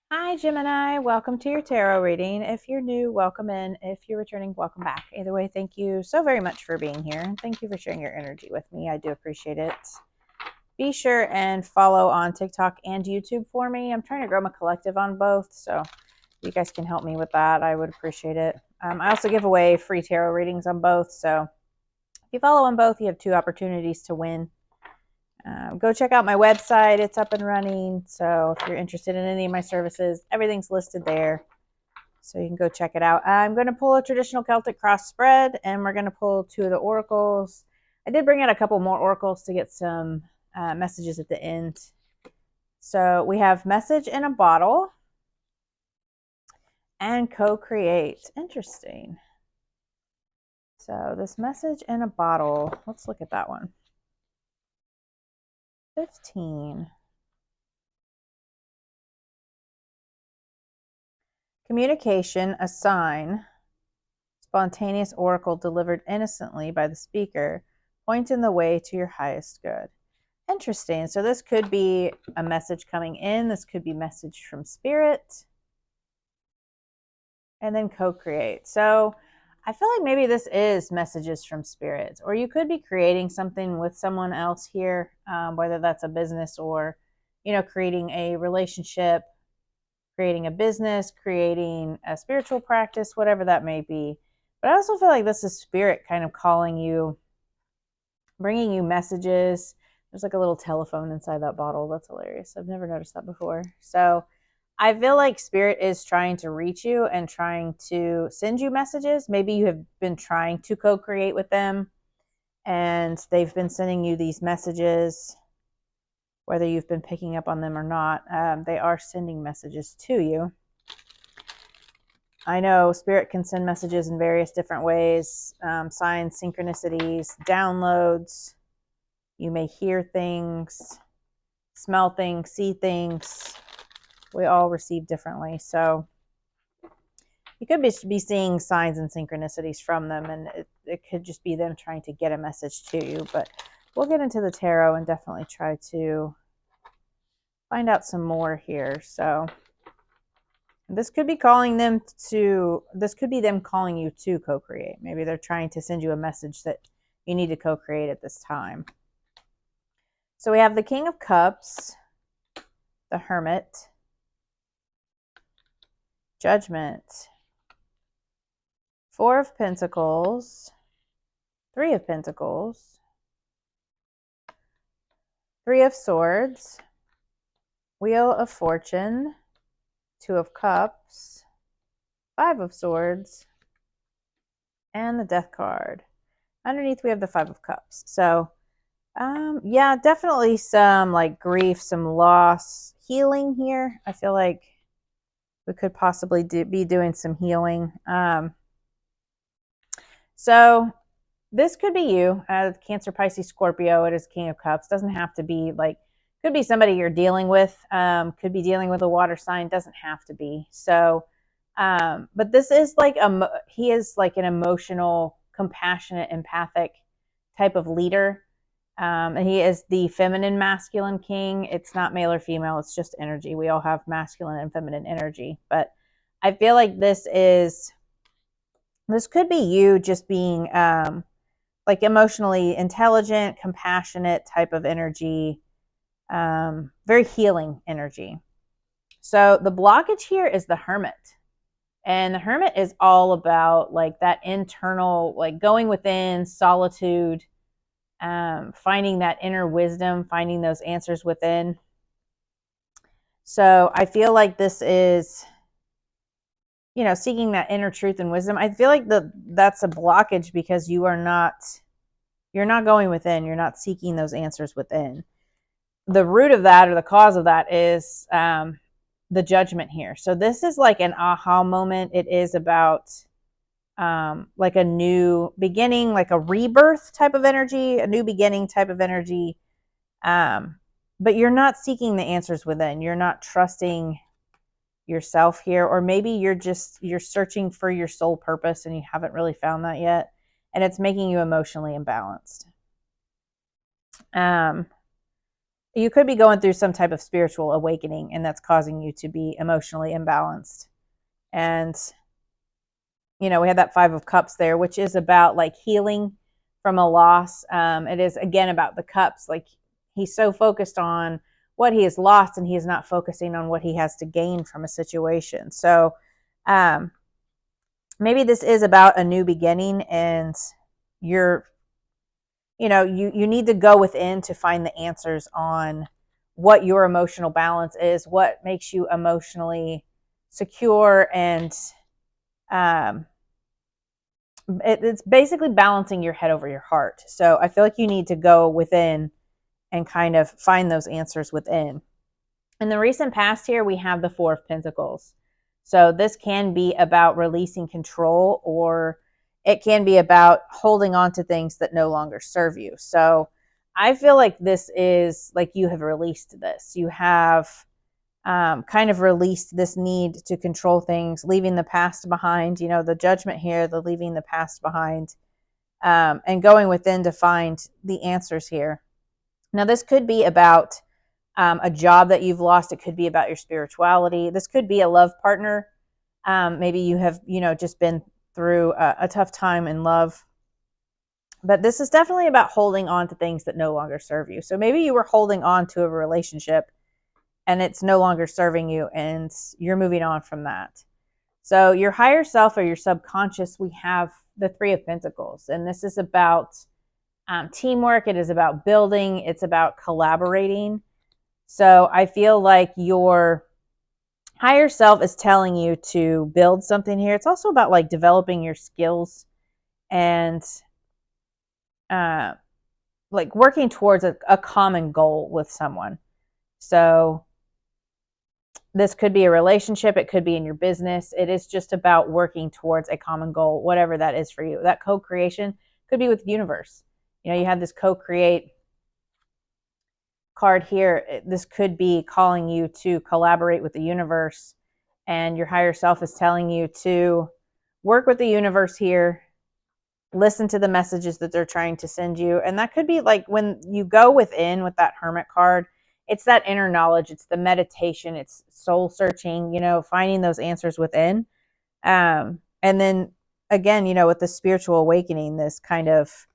Hi, Gemini. Welcome to your tarot reading. If you're new, welcome in. If you're returning, welcome back. Either way, thank you so very much for being here. And thank you for sharing your energy with me. I do appreciate it. Be sure and follow on TikTok and YouTube for me. I'm trying to grow my collective on both, so if you guys can help me with that, I would appreciate it. I also give away free tarot readings on both, so if you follow on both, you have 2 opportunities to win. Go check out my website. It's up and running. So if you're interested in any of my services, everything's listed there. So you can go check it out. I'm going to pull a traditional Celtic cross spread, and we're going to pull 2 of the oracles. I did bring out a couple more oracles to get some messages at the end. So we have message in a bottle and co-create. Interesting. So this message in a bottle, let's look at that one. 15. Communication, a sign, spontaneous oracle delivered innocently by the speaker, pointing the way to your highest good. Interesting. So this could be a message coming in. This could be message from spirit. And then co-create. So I feel like maybe this is messages from spirits, or you could be creating something with someone else here, whether that's a business or, creating a relationship, creating a business, creating a spiritual practice, whatever that may be. But I also feel like this is spirit kind of calling you, bringing you messages. There's like a little telephone inside that bottle. That's hilarious. I've never noticed that before. So I feel like spirit is trying to reach you and trying to send you messages. Maybe you have been trying to co-create with them and they've been sending you these messages, whether you've been picking up on them or not. They are sending messages to you. I know spirit can send messages in various different ways, signs, synchronicities, downloads. You may hear things, smell things, see things. We all receive differently. So you could be seeing signs and synchronicities from them, and it could just be them trying to get a message to you. But we'll get into the tarot and definitely try to find out some more here. So this could be this could be them calling you to co-create. Maybe they're trying to send you a message that you need to co-create at this time. So we have the King of Cups, the Hermit, Judgment, 4 of Pentacles, 3 of Pentacles, 3 of Swords, Wheel of Fortune, 2 of Cups, 5 of Swords, and the Death card. Underneath we have the 5 of Cups. So yeah, definitely some like grief, some loss, healing here. I feel like we could possibly be doing some healing. So this could be you, Cancer, Pisces, Scorpio. It is King of Cups. Doesn't have to be like, could be somebody you're dealing with. Could be dealing with a water sign. Doesn't have to be. So, but this is like he is like an emotional, compassionate, empathic type of leader. And he is the feminine masculine king. It's not male or female. It's just energy. We all have masculine and feminine energy. But I feel like this could be you just being like emotionally intelligent, compassionate type of energy, very healing energy. So the blockage here is the Hermit. And the Hermit is all about like that internal, like going within, solitude, finding that inner wisdom, finding those answers within. So I feel like this is, seeking that inner truth and wisdom. I feel like that's a blockage because you're not going within. You're not seeking those answers within. The root of that, or the cause of that, is the Judgment here. So this is like an aha moment. It is about like a new beginning, like a rebirth type of energy, a new beginning type of energy. But you're not seeking the answers within. You're not trusting yourself here, or maybe you're searching for your soul purpose and you haven't really found that yet, and it's making you emotionally imbalanced. you could be going through some type of spiritual awakening, and that's causing you to be emotionally imbalanced. And, we had that 5 of Cups there, which is about like healing from a loss. It is, again, about the cups. Like, he's so focused on what he has lost, and he is not focusing on what he has to gain from a situation. So maybe this is about a new beginning, and you need to go within to find the answers on what your emotional balance is, what makes you emotionally secure, and it's basically balancing your head over your heart. So I feel like you need to go within and kind of find those answers within. In the recent past here, we have the 4 of Pentacles. So this can be about releasing control, or it can be about holding on to things that no longer serve you. So I feel like this is like you have released this. You have kind of released this need to control things, leaving the past behind, the Judgment here, the leaving the past behind, and going within to find the answers here. Now, this could be about a job that you've lost. It could be about your spirituality. This could be a love partner. Maybe you have, just been through a tough time in love. But this is definitely about holding on to things that no longer serve you. So maybe you were holding on to a relationship and it's no longer serving you, and you're moving on from that. So your higher self or your subconscious, we have the 3 of Pentacles. And this is about teamwork. It is about building. It's about collaborating. So I feel like your higher self is telling you to build something here. It's also about like developing your skills and like working towards a common goal with someone. So this could be a relationship. It could be in your business. It is just about working towards a common goal, whatever that is for you. That co-creation could be with the universe. You had this co-create card here. This could be calling you to collaborate with the universe, and your higher self is telling you to work with the universe here, listen to the messages that they're trying to send you. And that could be like when you go within with that Hermit card, it's that inner knowledge, it's the meditation, it's soul searching, finding those answers within. And then again, with the spiritual awakening, this kind of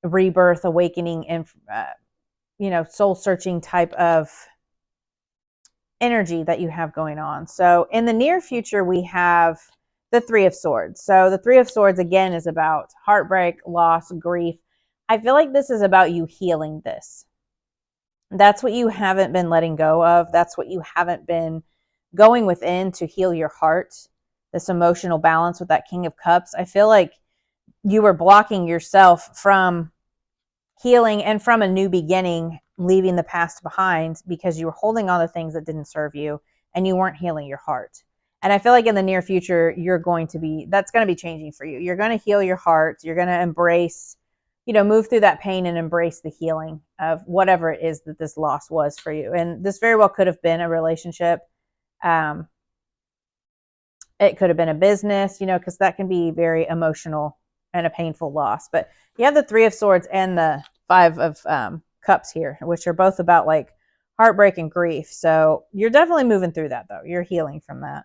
rebirth, awakening, and soul searching type of energy that you have going on. So in the near future, we have the 3 of Swords. So the 3 of Swords, again, is about heartbreak, loss, grief. I feel like this is about you healing this. That's what you haven't been letting go of. That's what you haven't been going within to heal your heart, this emotional balance with that King of Cups. I feel like you were blocking yourself from healing and from a new beginning, leaving the past behind because you were holding on to things that didn't serve you and you weren't healing your heart. And I feel like in the near future, that's going to be changing for you. You're going to heal your heart. You're going to embrace, move through that pain and embrace the healing of whatever it is that this loss was for you. And this very well could have been a relationship. It could have been a business, because that can be very emotional and a painful loss. But you have the 3 of Swords and the 5 of Cups here, which are both about like heartbreak and grief. So you're definitely moving through that, though. You're healing from that.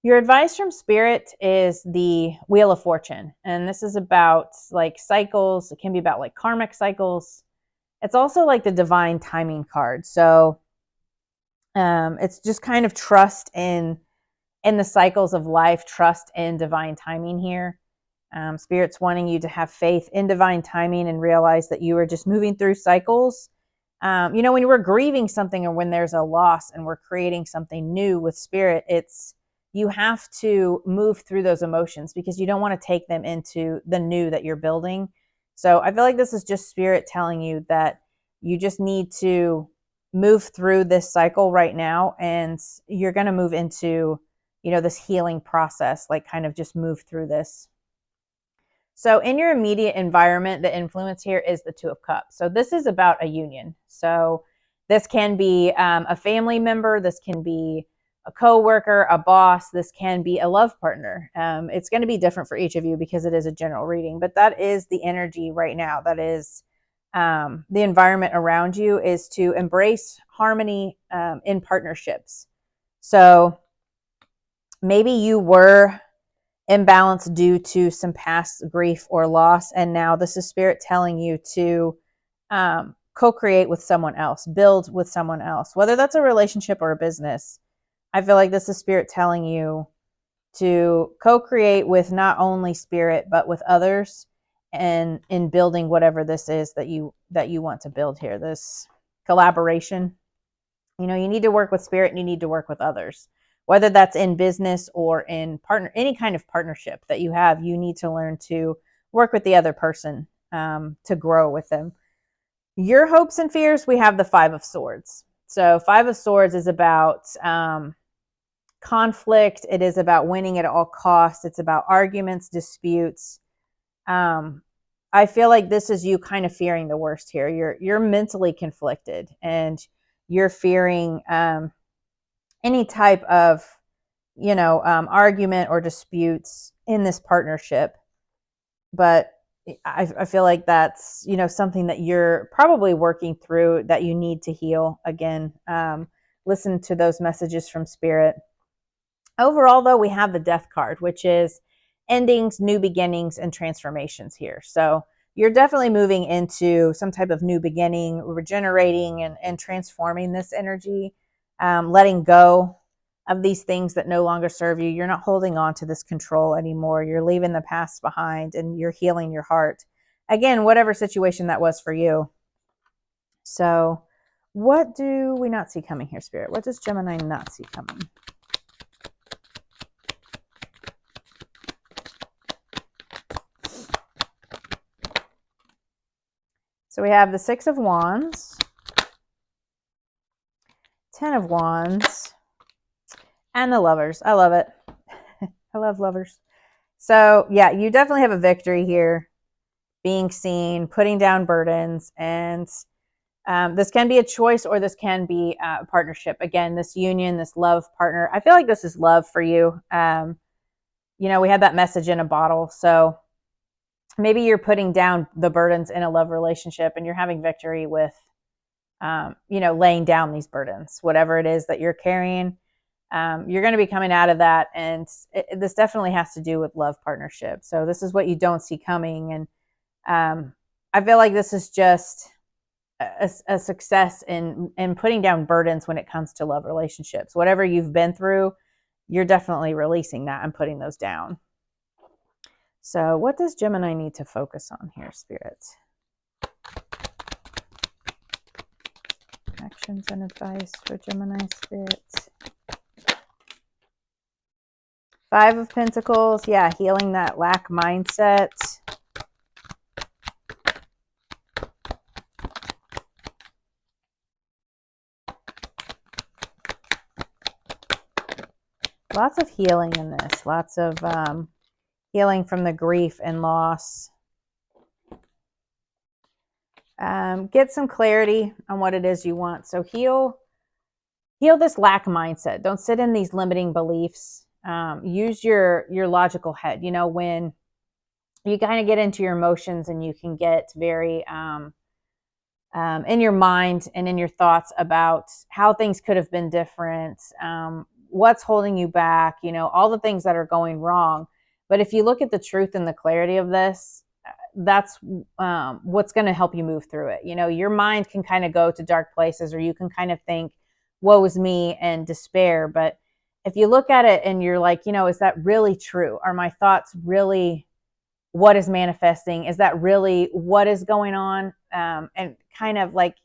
Your advice from Spirit is the Wheel of Fortune. And this is about like cycles. It can be about like karmic cycles. It's also like the divine timing card. So it's just kind of trust in the cycles of life, trust in divine timing here. Spirit's wanting you to have faith in divine timing and realize that you are just moving through cycles. When we're grieving something or when there's a loss and we're creating something new with Spirit, you have to move through those emotions because you don't want to take them into the new that you're building. So I feel like this is just Spirit telling you that you just need to move through this cycle right now, and you're going to move into, this healing process, like kind of just move through this. So in your immediate environment, the influence here is the 2 of Cups. So this is about a union. So this can be a family member. This can be a coworker, a boss. This can be a love partner. It's going to be different for each of you because it is a general reading, but that is the energy right now. That is the environment around you is to embrace harmony in partnerships. So maybe you were imbalanced due to some past grief or loss, and now this is spirit telling you to co-create with someone else, build with someone else, whether that's a relationship or a business. I feel like this is spirit telling you to co-create with not only spirit but with others, and in building whatever this is that you want to build here, this collaboration. You need to work with spirit and you need to work with others, whether that's in business or in any kind of partnership that you have. You need to learn to work with the other person to grow with them. Your hopes and fears, we have the 5 of Swords. So 5 of Swords is about conflict. It is about winning at all costs. It's about arguments, disputes. I feel like this is you kind of fearing the worst here. You're mentally conflicted and you're fearing any type of argument or disputes in this partnership. But I feel like that's something that you're probably working through, that you need to heal. Again, listen to those messages from spirit. Overall, though, we have the Death card, which is endings, new beginnings, and transformations here. So you're definitely moving into some type of new beginning, regenerating and transforming this energy, letting go of these things that no longer serve you. You're not holding on to this control anymore. You're leaving the past behind and you're healing your heart. Again, whatever situation that was for you. So what do we not see coming here, Spirit? What does Gemini not see coming? So we have the 6 of Wands, 10 of Wands, and the Lovers. I love it. I love Lovers. So yeah, you definitely have a victory here. Being seen, putting down burdens, and this can be a choice or this can be a partnership. Again, this union, this love partner. I feel like this is love for you. We had that message in a bottle. So maybe you're putting down the burdens in a love relationship and you're having victory with, laying down these burdens, whatever it is that you're carrying. You're going to be coming out of that. And this definitely has to do with love partnership. So this is what you don't see coming. And I feel like this is just a success in putting down burdens when it comes to love relationships. Whatever you've been through, you're definitely releasing that and putting those down. So what does Gemini need to focus on here, Spirit? Actions and advice for Gemini, Spirit. 5 of Pentacles. Yeah, healing that lack mindset. Lots of healing in this. Lots of healing from the grief and loss. Get some clarity on what it is you want. So heal this lack mindset. Don't sit in these limiting beliefs. Use your logical head. When you kind of get into your emotions and you can get very in your mind and in your thoughts about how things could have been different, what's holding you back, all the things that are going wrong. But if you look at the truth and the clarity of this, that's what's going to help you move through it. Your mind can kind of go to dark places, or you can kind of think, woe is me, and despair. But if you look at it and you're like, is that really true? Are my thoughts really what is manifesting? Is that really what is going on? And kind of like,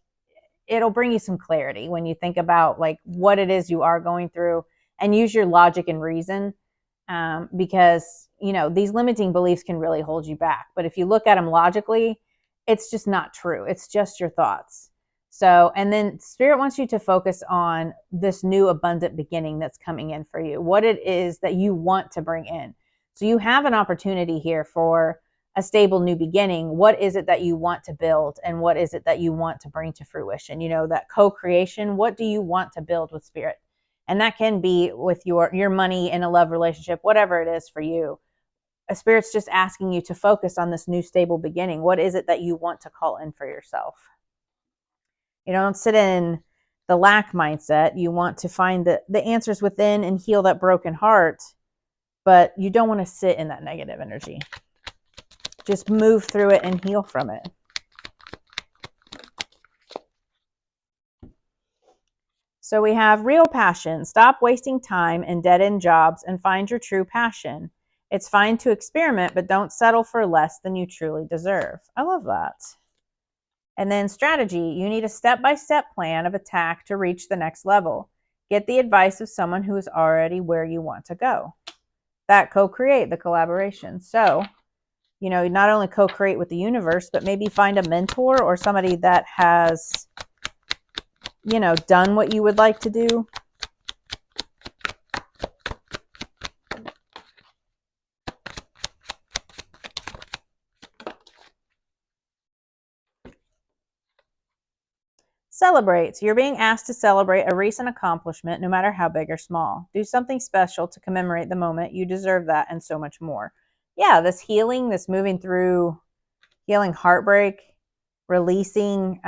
it'll bring you some clarity when you think about like what it is you are going through, and use your logic and reason, because these limiting beliefs can really hold you back. But if you look at them logically, it's just not true. It's just your thoughts. So, and then Spirit wants you to focus on this new abundant beginning that's coming in for you, what it is that you want to bring in. So you have an opportunity here for a stable new beginning. What is it that you want to build, and what is it that you want to bring to fruition? That co-creation. What do you want to build with Spirit? And that can be with your money in a love relationship, whatever it is for you. Spirit's just asking you to focus on this new stable beginning. What is it that you want to call in for yourself? You don't sit in the lack mindset. You want to find the answers within and heal that broken heart, but you don't want to sit in that negative energy. Just move through it and heal from it. So we have real passion. Stop wasting time in dead-end jobs and find your true passion. It's fine to experiment, but don't settle for less than you truly deserve. I love that. And then strategy. You need a step-by-step plan of attack to reach the next level. Get the advice of someone who is already where you want to go. That co-create, the collaboration. So, you know, not only co-create with the universe, but maybe find a mentor or somebody that has, you know, done what you would like to do. Celebrate. So you're being asked to celebrate a recent accomplishment, no matter how big or small. Do something special to commemorate the moment. You deserve that and so much more. Yeah, this healing, this moving through healing heartbreak, releasing,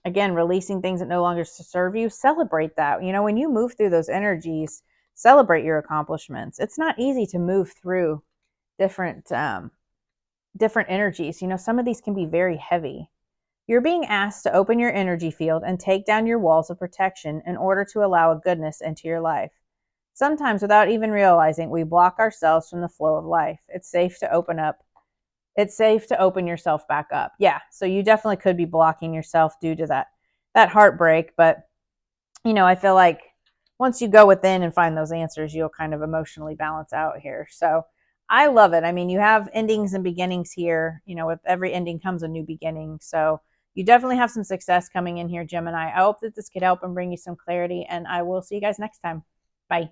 again, releasing things that no longer serve you. Celebrate that. You know, when you move through those energies, celebrate your accomplishments. It's not easy to move through different energies. You know, some of these can be very heavy. You're being asked to open your energy field and take down your walls of protection in order to allow a goodness into your life. Sometimes, without even realizing, we block ourselves from the flow of life. It's safe to open up. It's safe to open yourself back up. Yeah, so you definitely could be blocking yourself due to that heartbreak. But, you know, I feel like once you go within and find those answers, you'll kind of emotionally balance out here. So I love it. I mean, you have endings and beginnings here. You know, with every ending comes a new beginning. So you definitely have some success coming in here, Gemini. I hope that this could help and bring you some clarity, and I will see you guys next time. Bye.